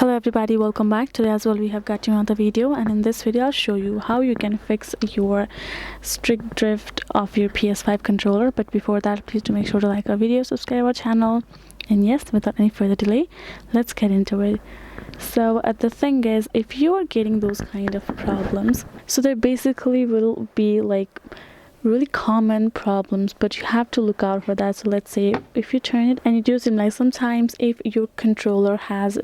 Hello everybody, welcome back. Today as well we have got you another video, and in this video I'll show you how you can fix your stick drift of your PS5 controller. But before that, please do make sure to like our video, subscribe our channel, and yes, without any further delay, let's get into it. So the thing is, if you are getting those kind of problems, so there basically will be like really common problems, but you have to look out for that. So let's say if you turn it and you do seem like sometimes if your controller has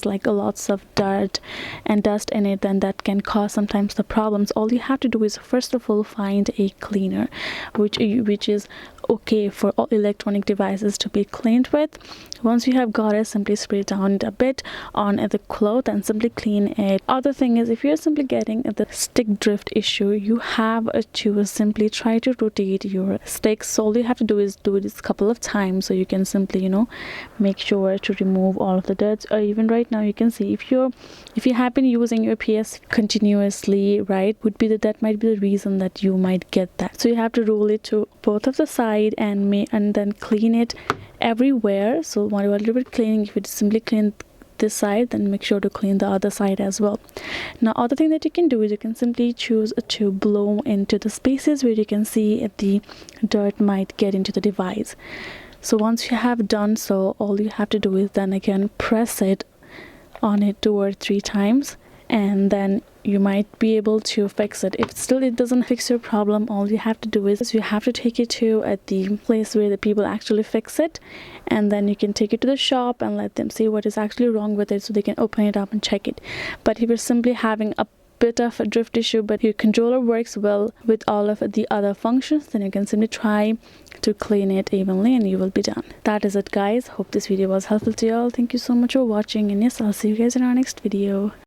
like lots of dirt and dust in it, then that can cause sometimes the problems. All you have to do is first of all find a cleaner which is okay for all electronic devices to be cleaned with. Once you have got it, simply spray down it a bit on the cloth and simply clean it. Other thing is, if you're simply getting the stick drift issue, you have to simply try to rotate your sticks. So all you have to do is do this a couple of times, so you can simply make sure to remove all of the dirt. Or even right now you can see if you have been using your PS continuously, right, that might be the reason that you might get that. So you have to roll it to both of the side and then clean it everywhere. So while you're cleaning, if you simply clean this side, then make sure to clean the other side as well. Now other thing that you can do is you can simply choose to blow into the spaces where you can see the dirt might get into the device. So once you have done so, all you have to do is then again press it on it 2 or 3 times, and then you might be able to fix it. If still it doesn't fix your problem, all you have to do is you have to take it to the place where the people actually fix it, and then you can take it to the shop and let them see what is actually wrong with it, so they can open it up and check it. But if you're simply having a bit of a drift issue but your controller works well with all of the other functions, then you can simply try to clean it evenly and you will be done. That is it guys. Hope this video was helpful to you all. Thank you so much for watching, and yes, I'll see you guys in our next video.